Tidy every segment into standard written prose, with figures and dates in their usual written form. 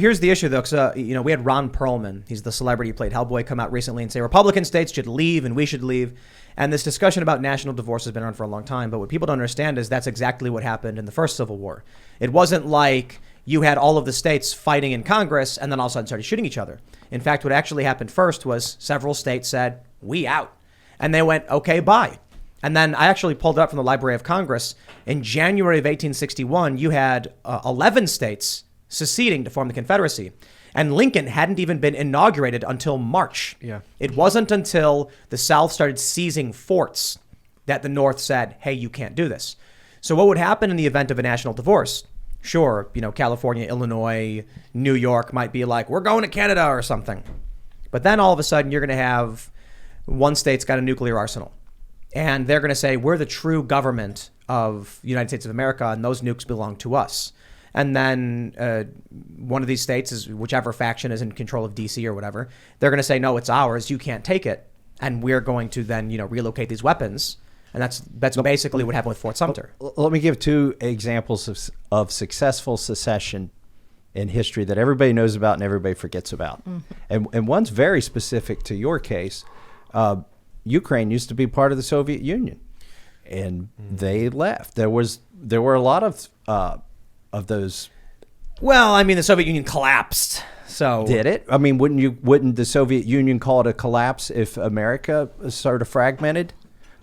Here's the issue, though, because we had Ron Perlman, he's the celebrity who played Hellboy, come out recently and say Republican states should leave and we should leave. And this discussion about national divorce has been on for a long time. But what people don't understand is that's exactly what happened in the first Civil War. It wasn't like you had all of the states fighting in Congress and then all of a sudden started shooting each other. In fact, what actually happened first was several states said, we out. And they went, okay, bye. And then I actually pulled it up from the Library of Congress. In January of 1861, you had 11 states seceding to form the Confederacy. And Lincoln hadn't even been inaugurated until March. Yeah. It wasn't until the South started seizing forts that the North said, hey, you can't do this. So what would happen in the event of a national divorce? Sure, California, Illinois, New York might be like, we're going to Canada or something. But then all of a sudden you're going to have one state's got a nuclear arsenal. And they're going to say, we're the true government of the United States of America, and those nukes belong to us. And then one of these states, is whichever faction is in control of D.C. or whatever, they're going to say, no, it's ours. You can't take it. And we're going to then, relocate these weapons. And that's basically what happened with Fort Sumter. Let me give two examples of successful secession in history that everybody knows about and everybody forgets about. Mm-hmm. And one's very specific to your case. Ukraine used to be part of the Soviet Union, and they left. There were a lot of those. Well, the Soviet Union collapsed. So did it? Wouldn't the Soviet Union call it a collapse if America sort of fragmented?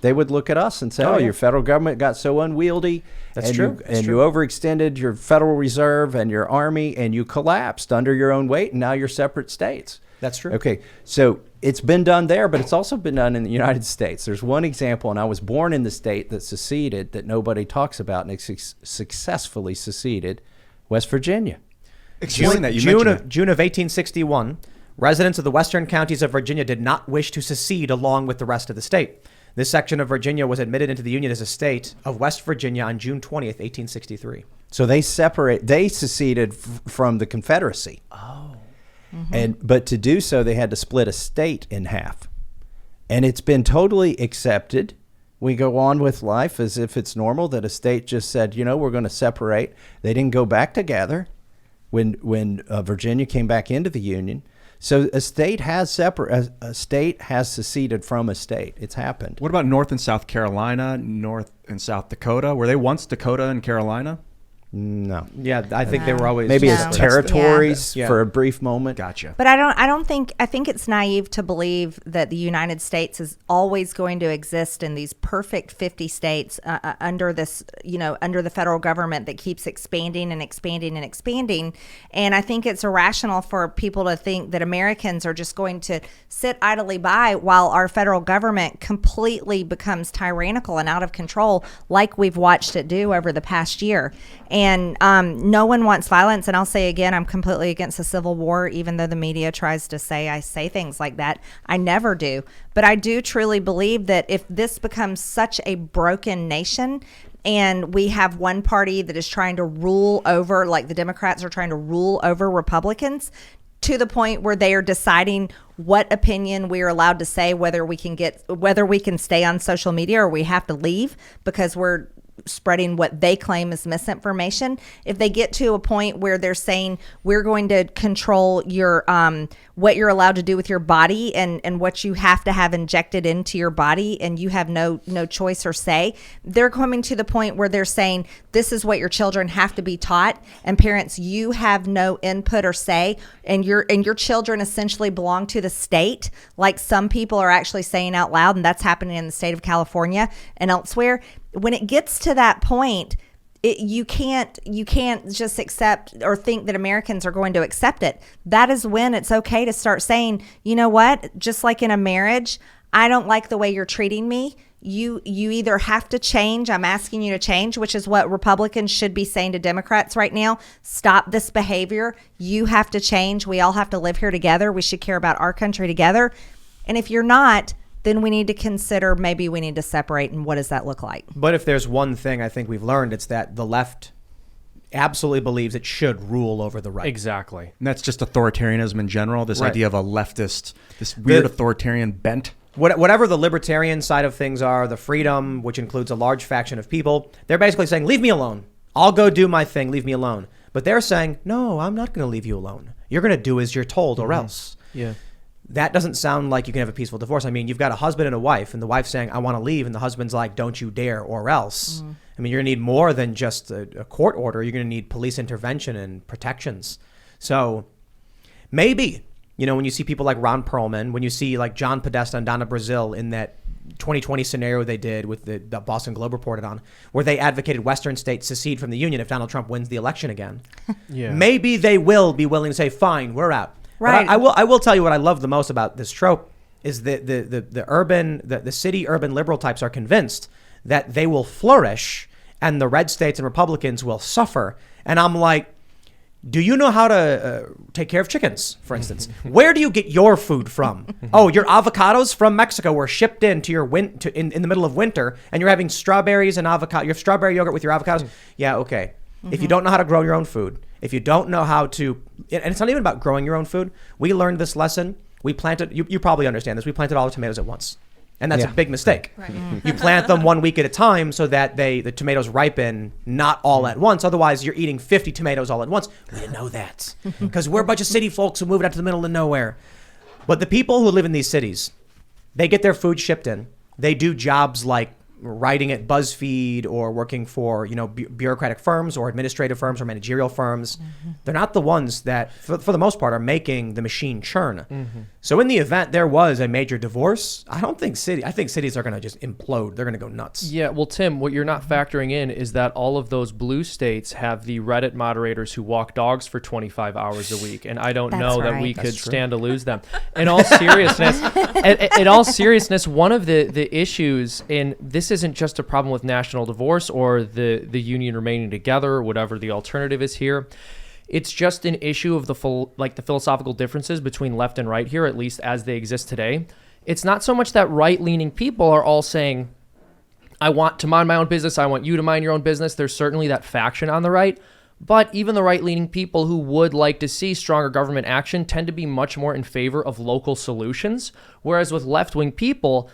They would look at us and say, your federal government got so unwieldy. That's true. You overextended your Federal Reserve and your army, and you collapsed under your own weight, and now you're separate states. That's true. Okay, so it's been done there, but it's also been done in the United States. There's one example, and I was born in the state that seceded that nobody talks about, and it successfully seceded, West Virginia. June of 1861, residents of the western counties of Virginia did not wish to secede along with the rest of the state. This section of Virginia was admitted into the Union as a state of West Virginia on June 20th, 1863. So they seceded from the Confederacy. Oh. Mm-hmm. But to do so, they had to split a state in half. And it's been totally accepted. We go on with life as if it's normal that a state just said, we're going to separate. They didn't go back together when Virginia came back into the Union. So a state has seceded from a state. It's happened. What about North and South Carolina, North and South Dakota? Were they once Dakota and Carolina? No. Yeah, I think they were always maybe as territories for a brief moment. Gotcha. But I think it's naive to believe that the United States is always going to exist in these perfect 50 states under this, under the federal government that keeps expanding and expanding and expanding. And I think it's irrational for people to think that Americans are just going to sit idly by while our federal government completely becomes tyrannical and out of control, like we've watched it do over the past year. And no one wants violence. And I'll say again, I'm completely against the Civil War, even though the media tries to say I say things like that. I never do. But I do truly believe that if this becomes such a broken nation and we have one party that is trying to rule over, like the Democrats are trying to rule over Republicans, to the point where they are deciding what opinion we are allowed to say, whether we can stay on social media or we have to leave because we're spreading what they claim is misinformation. If they get to a point where they're saying we're going to control your what you're allowed to do with your body and what you have to have injected into your body and you have no choice or say, they're coming to the point where they're saying this is what your children have to be taught, and parents, you have no input or say, and your children essentially belong to the state, like some people are actually saying out loud, and that's happening in the state of California and elsewhere. When it gets to that point, you can't just accept or think that Americans are going to accept it. That is when it's okay to start saying, you know what, just like in a marriage, I don't like the way you're treating me. You either have to change. I'm asking you to change, which is what Republicans should be saying to Democrats right now. Stop this behavior. You have to change. We all have to live here together. We should care about our country together. And if you're not, then we need to consider maybe we need to separate, and what does that look like? But if there's one thing I think we've learned, it's that the left absolutely believes it should rule over the right. Exactly. And that's just authoritarianism in general, this idea of a leftist, this weird authoritarian bent. Whatever the libertarian side of things are, the freedom, which includes a large faction of people, they're basically saying, leave me alone. I'll go do my thing. Leave me alone. But they're saying, no, I'm not going to leave you alone. You're going to do as you're told or else. Yeah. That doesn't sound like you can have a peaceful divorce. I mean, you've got a husband and a wife, and the wife's saying, I want to leave, and the husband's like, don't you dare or else. I mean, you're going to need more than just a court order. You're going to need police intervention and protections. So maybe, when you see people like Ron Perlman, when you see like John Podesta and Donna Brazile in that 2020 scenario they did with the Boston Globe reported on, where they advocated Western states secede from the Union if Donald Trump wins the election again. Yeah. Maybe they will be willing to say, fine, we're out. Right. But I will tell you what I love the most about this trope is that the city urban liberal types are convinced that they will flourish and the red states and Republicans will suffer. And I'm like, do you know how to take care of chickens, for instance? Where do you get your food from? Oh, your avocados from Mexico were shipped in to your in the middle of winter, and you're having strawberries and avocado. You have strawberry yogurt with your avocados. Yeah, okay. If you don't know how to grow your own food, if you don't know how to, and it's not even about growing your own food. We learned this lesson. We planted. You probably understand this. We planted all the tomatoes at once. And that's a big mistake. Right. You plant them 1 week at a time so that the tomatoes ripen not all at once. Otherwise, you're eating 50 tomatoes all at once. We didn't know that because we're a bunch of city folks who moved out to the middle of nowhere. But the people who live in these cities, they get their food shipped in. They do jobs like writing at BuzzFeed or working for bureaucratic firms or administrative firms or managerial firms. They're not the ones that, for the most part, are making the machine churn. So in the event there was a major divorce, I think cities are going to just implode. They're going to go nuts. Yeah, well, Tim, what you're not factoring in is that all of those blue states have the Reddit moderators who walk dogs for 25 hours a week, and I don't know that we could stand to lose them. In all seriousness, one of the issues, and this isn't just a problem with national divorce or the union remaining together or whatever the alternative is here. It's just an issue of the philosophical differences between left and right here, at least as they exist today. It's not so much that right-leaning people are all saying, I want to mind my own business, I want you to mind your own business. There's certainly that faction on the right. But even the right-leaning people who would like to see stronger government action tend to be much more in favor of local solutions. Whereas with left-wing people,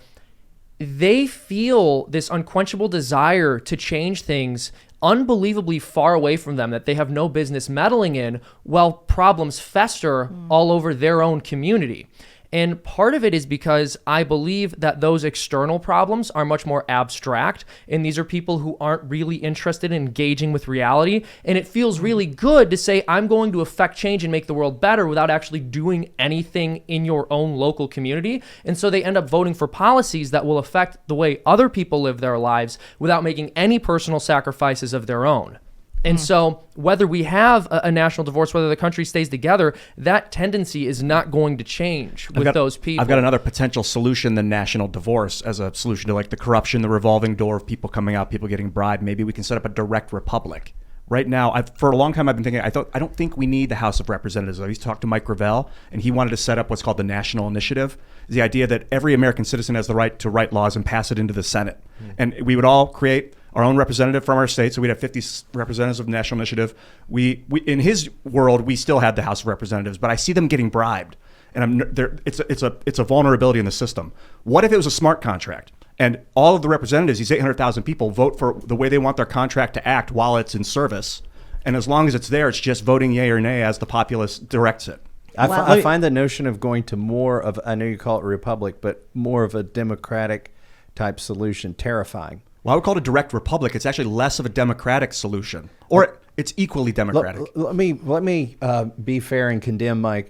they feel this unquenchable desire to change things unbelievably far away from them that they have no business meddling in while problems fester all over their own community. And part of it is because I believe that those external problems are much more abstract, and these are people who aren't really interested in engaging with reality. And it feels really good to say, I'm going to affect change and make the world better without actually doing anything in your own local community. And so they end up voting for policies that will affect the way other people live their lives without making any personal sacrifices of their own. And so whether we have a national divorce, whether the country stays together, that tendency is not going to change with those people. I've got another potential solution than national divorce as a solution to like the corruption, the revolving door of people coming out, people getting bribed. Maybe we can set up a direct republic. Right now, for a long time, I've been thinking, I don't think we need the House of Representatives. I used to talk to Mike Gravel, and he wanted to set up what's called the National Initiative. The idea that every American citizen has the right to write laws and pass it into the Senate. And we would all create our own representative from our state, so we'd have 50 representatives of the National Initiative. We in his world, we still had the House of Representatives, but I see them getting bribed, and it's a vulnerability in the system. What if it was a smart contract, and all of the representatives, these 800,000 people, vote for the way they want their contract to act while it's in service, and as long as it's there, it's just voting yay or nay as the populace directs it. I find the notion of going to more of, I know you call it a republic, but more of a democratic type solution terrifying. Well, I would call it a direct republic. It's actually less of a democratic solution, or it's equally democratic. Let me be fair and condemn my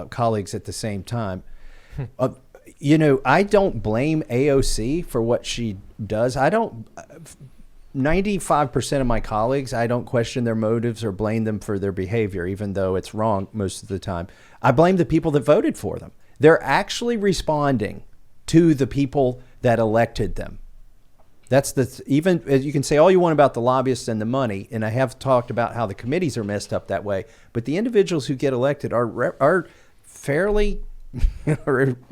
colleagues at the same time. I don't blame AOC for what she does. 95% of my colleagues, I don't question their motives or blame them for their behavior, even though it's wrong most of the time. I blame the people that voted for them. They're actually responding to the people that elected them. That's even you can say all you want about the lobbyists and the money, and I have talked about how the committees are messed up that way. But the individuals who get elected are fairly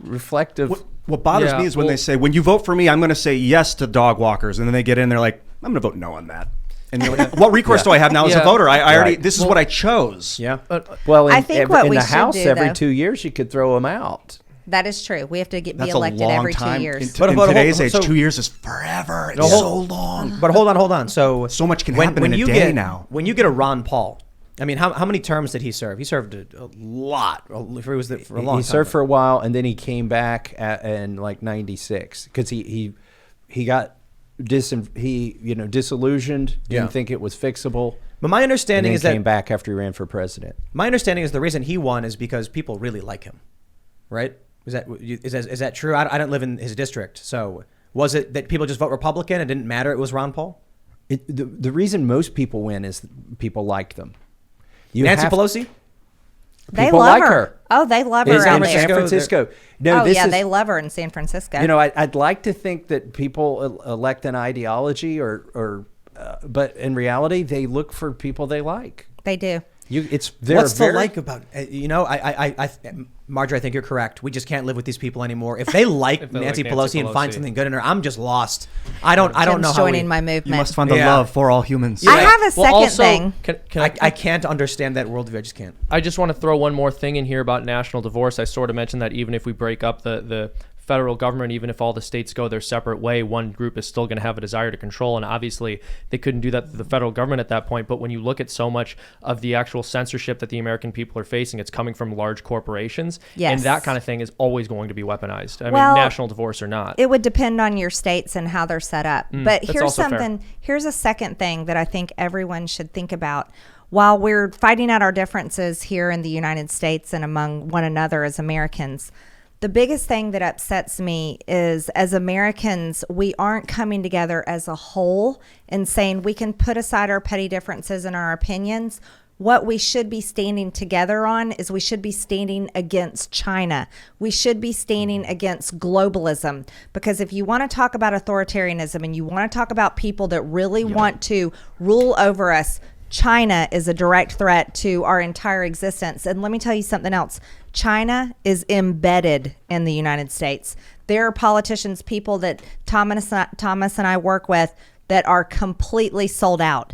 reflective. What bothers me is when they say, when you vote for me, I'm going to say yes to dog walkers, and then they get in, they're like, I'm going to vote no on that. And you're like, what recourse do I have now as a voter? I already this is what I chose. Yeah. Well, I think what in we the should House, do, every though, 2 years you could throw them out. That is true. We have to be That's elected a long every time. 2 years. In today's age, 2 years is forever. It's so long. But hold on. So much can happen in a day now. When you get a Ron Paul I mean, how many terms did he serve? He served a lot. For a long time. He served for a while, and then he came back in like '96 because he got disillusioned. Didn't think it was fixable. But my understanding is that came back after he ran for president. My understanding is the reason he won is because people really like him, right? Is that true? I don't live in his district, so was it that people just vote Republican? It didn't matter. It was Ron Paul. The reason most people win is people liked them. Nancy Pelosi. They People love like her. her. Oh, they love her In out San there. Francisco. They love her in San Francisco. You know, I'd like to think that people elect an ideology, but in reality, they look for people they like. They do. What's the like about Marjorie? I think you're correct. We just can't live with these people anymore. If they like Nancy Pelosi and find something good in her, I'm just lost. I don't know how joining my movement. You must find the love for all humans. I have a second thing. I can't understand that worldview. I just can't. I just want to throw one more thing in here about national divorce. I sort of mentioned that even if we break up the federal government, even if all the states go their separate way, one group is still going to have a desire to control. And obviously, they couldn't do that to the federal government at that point. But when you look at so much of the actual censorship that the American people are facing, it's coming from large corporations. Yes. And that kind of thing is always going to be weaponized. I mean, national divorce or not. It would depend on your states and how they're set up. But here's fair. Here's a second thing that I think everyone should think about. While we're fighting out our differences here in the United States and among one another as Americans, the biggest thing that upsets me is as Americans, we aren't coming together as a whole and saying we can put aside our petty differences and our opinions. What we should be standing together on is we should be standing against China. We should be standing against globalism. Because if you want to talk about authoritarianism and you want to talk about people that really want to rule over us, China is a direct threat to our entire existence. And let me tell you something else. China is embedded in the United States. There are politicians, people that Thomas and I work with that are completely sold out.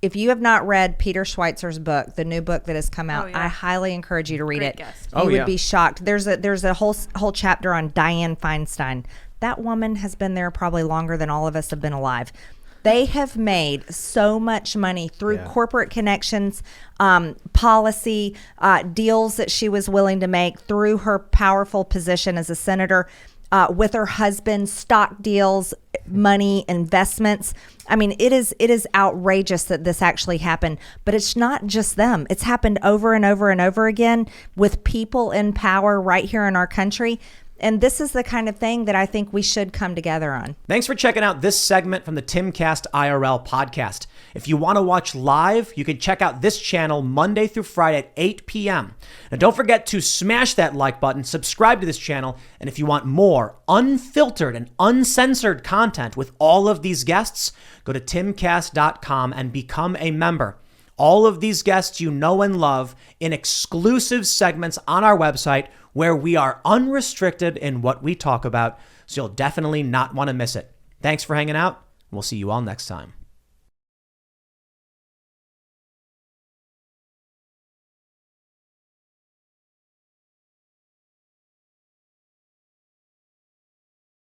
If you have not read Peter Schweitzer's book, the new book that has come out, I highly encourage you to read it. Guest. You would be shocked. There's a whole chapter on Dianne Feinstein. That woman has been there probably longer than all of us have been alive. They have made so much money through corporate connections, policy, deals that she was willing to make through her powerful position as a senator, with her husband, stock deals, money, investments. I mean, it is outrageous that this actually happened, but it's not just them. It's happened over and over and over again with people in power right here in our country. And this is the kind of thing that I think we should come together on. Thanks for checking out this segment from the Timcast IRL podcast. If you want to watch live, you can check out this channel Monday through Friday at 8 p.m. Now, don't forget to smash that like button, subscribe to this channel, and if you want more unfiltered and uncensored content with all of these guests, go to timcast.com and become a member. All of these guests you know and love in exclusive segments on our website where we are unrestricted in what we talk about, so you'll definitely not want to miss it. Thanks for hanging out. We'll see you all next time.